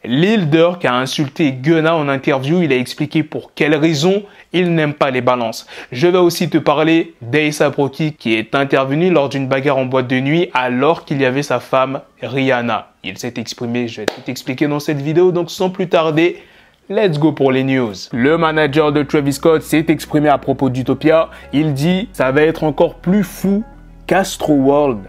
Lil Durk a insulté Gunna en interview. Il a expliqué pour quelles raisons il n'aime pas les balances. Je vais aussi te parler d'A$AP Rocky qui est intervenu lors d'une bagarre en boîte de nuit alors qu'il y avait sa femme Rihanna. Il s'est exprimé, je vais tout expliquer dans cette vidéo, donc sans plus tarder, let's go pour les news. Le manager de Travis Scott s'est exprimé à propos d'Utopia. Il dit « ça va être encore plus fou qu'Astroworld »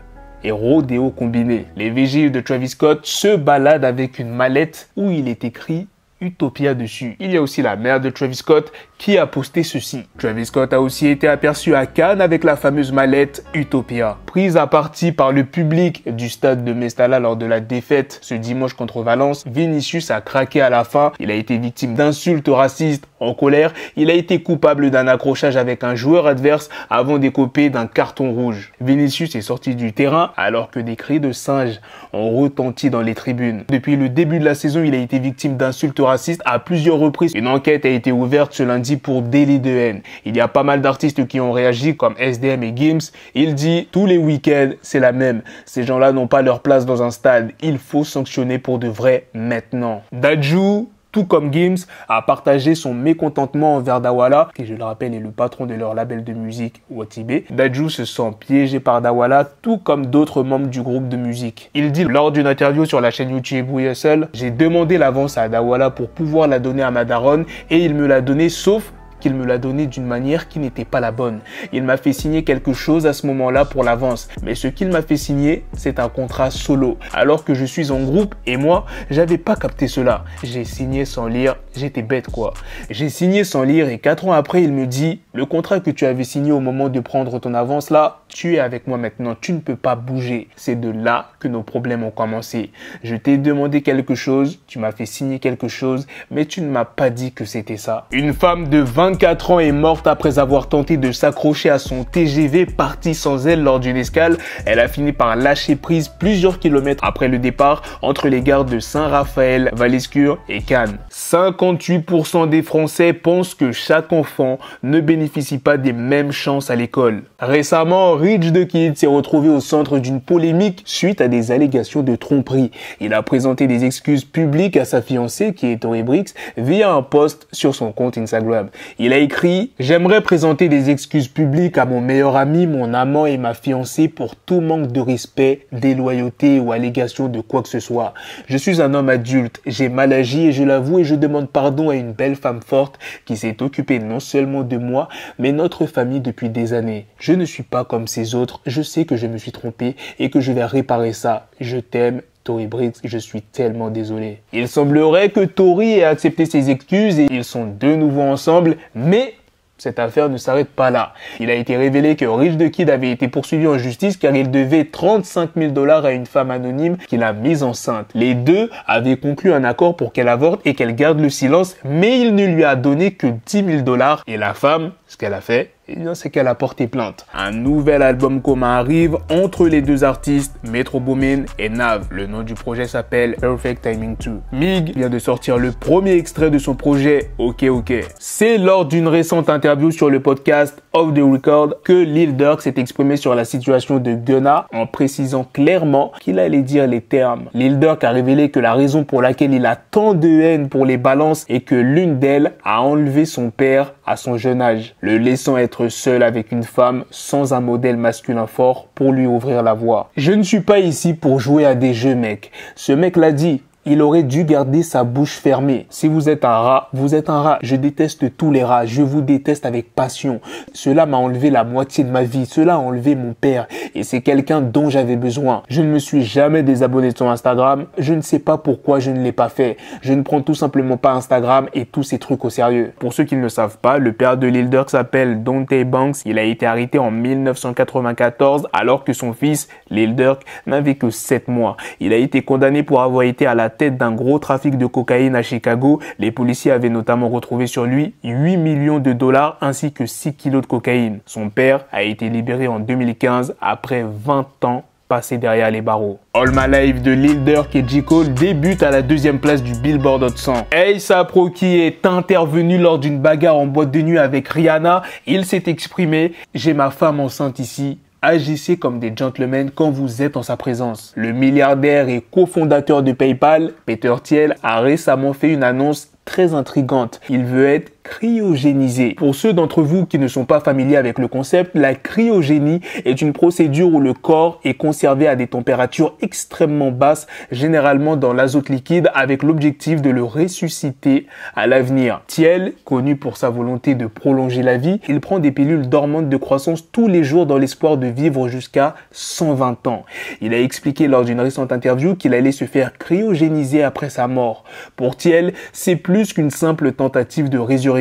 et Rodeo combiné. Les vigiles de Travis Scott se baladent avec une mallette où il est écrit Utopia dessus. Il y a aussi la mère de Travis Scott qui a posté ceci. Travis Scott a aussi été aperçu à Cannes avec la fameuse mallette Utopia. Prise à partie par le public du stade de Mestalla lors de la défaite ce dimanche contre Valence, Vinicius a craqué à la fin. Il a été victime d'insultes racistes. En colère, il a été coupable d'un accrochage avec un joueur adverse avant d'écoper d'un carton rouge. Vinicius est sorti du terrain alors que des cris de singe ont retenti dans les tribunes. Depuis le début de la saison, il a été victime d'insultes racistes à plusieurs reprises. Une enquête a été ouverte ce lundi pour délit de haine. Il y a pas mal d'artistes qui ont réagi comme SDM et Gims. Il dit tous les week-ends c'est la même. Ces gens-là n'ont pas leur place dans un stade. Il faut sanctionner pour de vrai maintenant. Dadju, tout comme Gims, a partagé son mécontentement envers Dawala, qui je le rappelle est le patron de leur label de musique Watibé. Dadju se sent piégé par Dawala, tout comme d'autres membres du groupe de musique. Il dit lors d'une interview sur la chaîne YouTube WSL, j'ai demandé l'avance à Dawala pour pouvoir la donner à ma daronne et il me l'a donnée sauf qu'il me l'a donné d'une manière qui n'était pas la bonne. Il m'a fait signer quelque chose à ce moment-là pour l'avance. Mais ce qu'il m'a fait signer, c'est un contrat solo. Alors que je suis en groupe et moi, j'avais pas capté cela. J'ai signé sans lire, j'étais bête quoi. J'ai signé sans lire et 4 ans après, il me dit, le contrat que tu avais signé au moment de prendre ton avance là, tu es avec moi maintenant, tu ne peux pas bouger. C'est de là que nos problèmes ont commencé. Je t'ai demandé quelque chose, tu m'as fait signer quelque chose, mais tu ne m'as pas dit que c'était ça. Une femme de 24 ans est morte après avoir tenté de s'accrocher à son TGV parti sans elle lors d'une escale. Elle a fini par lâcher prise plusieurs kilomètres après le départ entre les gares de Saint-Raphaël, Valescure et Cannes. 58% des Français pensent que chaque enfant ne bénéficie pas des mêmes chances à l'école. Récemment, Rich the Kid s'est retrouvé au centre d'une polémique suite à des allégations de tromperie. Il a présenté des excuses publiques à sa fiancée qui est Tory Brix via un post sur son compte Instagram. Il a écrit « J'aimerais présenter des excuses publiques à mon meilleur ami, mon amant et ma fiancée pour tout manque de respect, déloyauté ou allégation de quoi que ce soit. Je suis un homme adulte, j'ai mal agi et je l'avoue et je demande pardon à une belle femme forte qui s'est occupée non seulement de moi, mais notre famille depuis des années. Je ne suis pas comme ces autres, je sais que je me suis trompé et que je vais réparer ça. Je t'aime. Tory Brix, je suis tellement désolé. » Il semblerait que Tory ait accepté ses excuses et ils sont de nouveau ensemble, mais cette affaire ne s'arrête pas là. Il a été révélé que Rich the Kid avait été poursuivi en justice car il devait 35 000 $ à une femme anonyme qu'il a mise enceinte. Les deux avaient conclu un accord pour qu'elle avorte et qu'elle garde le silence, mais il ne lui a donné que 10 000 $ et la femme, ce qu'elle a fait, eh bien, c'est qu'elle a porté plainte. Un nouvel album commun arrive entre les deux artistes, Metro Boomin et Nav. Le nom du projet s'appelle Perfect Timing 2. Mig vient de sortir le premier extrait de son projet Ok Ok. C'est lors d'une récente interview sur le podcast Off the Record que Lil Durk s'est exprimé sur la situation de Gunna en précisant clairement qu'il allait dire les termes. Lil Durk a révélé que la raison pour laquelle il a tant de haine pour les balances est que l'une d'elles a enlevé son père à son jeune âge, le laissant être seul avec une femme sans un modèle masculin fort pour lui ouvrir la voie. Je ne suis pas ici pour jouer à des jeux, mec. Ce mec l'a dit. Il aurait dû garder sa bouche fermée. Si vous êtes un rat, vous êtes un rat. Je déteste tous les rats. Je vous déteste avec passion. Cela m'a enlevé la moitié de ma vie. Cela a enlevé mon père. Et c'est quelqu'un dont j'avais besoin. Je ne me suis jamais désabonné de son Instagram. Je ne sais pas pourquoi je ne l'ai pas fait. Je ne prends tout simplement pas Instagram et tous ces trucs au sérieux. Pour ceux qui ne le savent pas, le père de Lil Durk s'appelle Dante Banks. Il a été arrêté en 1994 alors que son fils, Lil Durk, n'avait que 7 mois. Il a été condamné pour avoir été à la tête d'un gros trafic de cocaïne à Chicago. Les policiers avaient notamment retrouvé sur lui 8 millions de $ ainsi que 6 kilos de cocaïne. Son père a été libéré en 2015 après 20 ans passés derrière les barreaux. All My Life de Lil Durk et J. Cole débute à la 2e place du Billboard Hot 100. A$AP Rocky est intervenu lors d'une bagarre en boîte de nuit avec Rihanna. Il s'est exprimé « J'ai ma femme enceinte ici. agissez comme des gentlemen quand vous êtes en sa présence. Le milliardaire et cofondateur de PayPal, Peter Thiel, a récemment fait une annonce très intrigante. Il veut être cryogénisé. Pour ceux d'entre vous qui ne sont pas familiers avec le concept, la cryogénie est une procédure où le corps est conservé à des températures extrêmement basses, généralement dans l'azote liquide, avec l'objectif de le ressusciter à l'avenir. Thiel, connu pour sa volonté de prolonger la vie, il prend des pilules dormantes de croissance tous les jours dans l'espoir de vivre jusqu'à 120 ans. Il a expliqué lors d'une récente interview qu'il allait se faire cryogéniser après sa mort. Pour Thiel, c'est plus qu'une simple tentative de résurrection.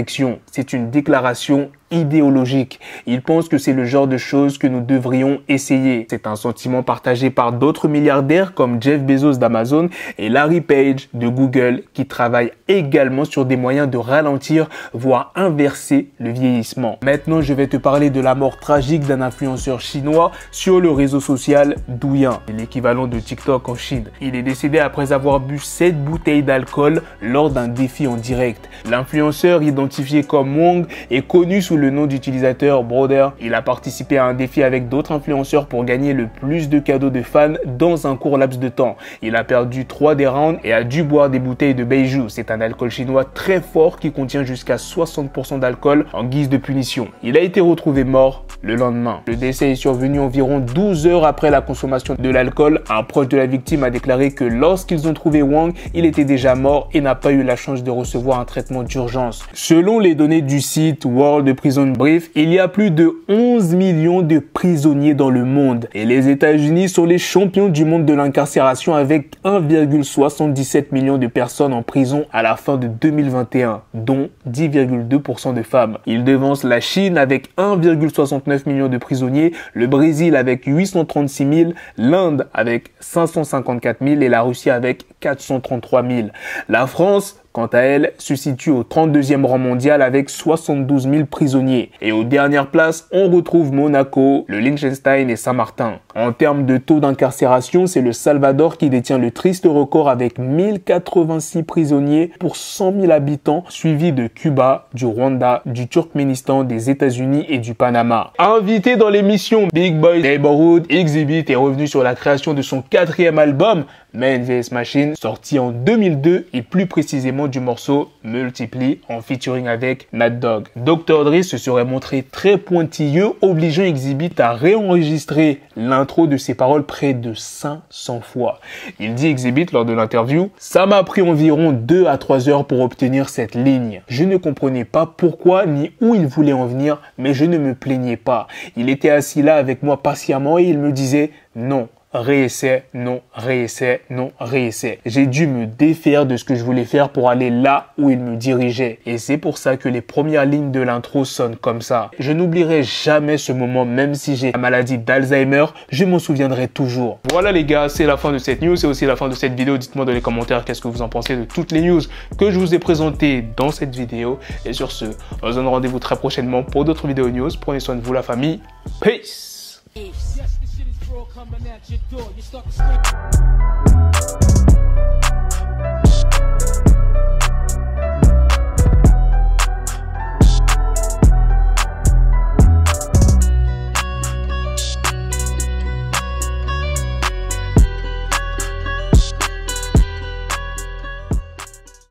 C'est une déclaration idéologique. Il pense que c'est le genre de choses que nous devrions essayer. C'est un sentiment partagé par d'autres milliardaires comme Jeff Bezos d'Amazon et Larry Page de Google qui travaillent également sur des moyens de ralentir, voire inverser le vieillissement. Maintenant, je vais te parler de la mort tragique d'un influenceur chinois sur le réseau social Douyin, l'équivalent de TikTok en Chine. Il est décédé après avoir bu 7 bouteilles d'alcool lors d'un défi en direct. L'influenceur, identifié comme Wong, est connu sous le nom d'utilisateur Brother. Il a participé à un défi avec d'autres influenceurs pour gagner le plus de cadeaux de fans dans un court laps de temps. Il a perdu 3 des rounds et a dû boire des bouteilles de Baijiu. C'est un alcool chinois très fort qui contient jusqu'à 60% d'alcool en guise de punition. Il a été retrouvé mort le lendemain. Le décès est survenu environ 12 heures après la consommation de l'alcool. Un proche de la victime a déclaré que lorsqu'ils ont trouvé Wang, il était déjà mort et n'a pas eu la chance de recevoir un traitement d'urgence. Selon les données du site World Prison Brief, il y a plus de 11 millions de prisonniers dans le monde et les États-Unis sont les champions du monde de l'incarcération avec 1,77 million de personnes en prison à la fin de 2021, dont 10,2% de femmes. Il devance la Chine avec 1,69 million de prisonniers, le Brésil avec 836 000, l'Inde avec 554 000 et la Russie avec 433 000. La France, quant à elle, se situe au 32e rang mondial avec 72 000 prisonniers. Et aux dernières places, on retrouve Monaco, le Liechtenstein et Saint-Martin. En termes de taux d'incarcération, c'est le Salvador qui détient le triste record avec 1086 prisonniers pour 100 000 habitants, suivi de Cuba, du Rwanda, du Turkménistan, des États-Unis et du Panama. Invité dans l'émission Big Boy Neighborhood, Exhibit est revenu sur la création de son 4e album, Man vs Machine, sorti en 2002 et plus précisément du morceau Multiply en featuring avec Nat Dogg. Dr. Dre se serait montré très pointilleux, obligeant Exhibit à réenregistrer l'intro de ses paroles près de 500 fois. Il dit Exhibit lors de l'interview: « Ça m'a pris environ 2 à 3 heures pour obtenir cette ligne. Je ne comprenais pas pourquoi ni où il voulait en venir, mais je ne me plaignais pas. Il était assis là avec moi patiemment et il me disait non. Réessai, non, réessai, non, réessai. J'ai dû me défaire de ce que je voulais faire pour aller là où il me dirigeait. Et c'est pour ça que les premières lignes de l'intro sonnent comme ça. Je n'oublierai jamais ce moment, même si j'ai la maladie d'Alzheimer, je m'en souviendrai toujours. Voilà les gars, c'est la fin de cette news, c'est aussi la fin de cette vidéo. Dites-moi dans les commentaires qu'est-ce que vous en pensez de toutes les news que je vous ai présentées dans cette vidéo. Et sur ce, on se donne rendez-vous très prochainement pour d'autres vidéos news. Prenez soin de vous la famille. Peace. Coming at your door, you start to scream.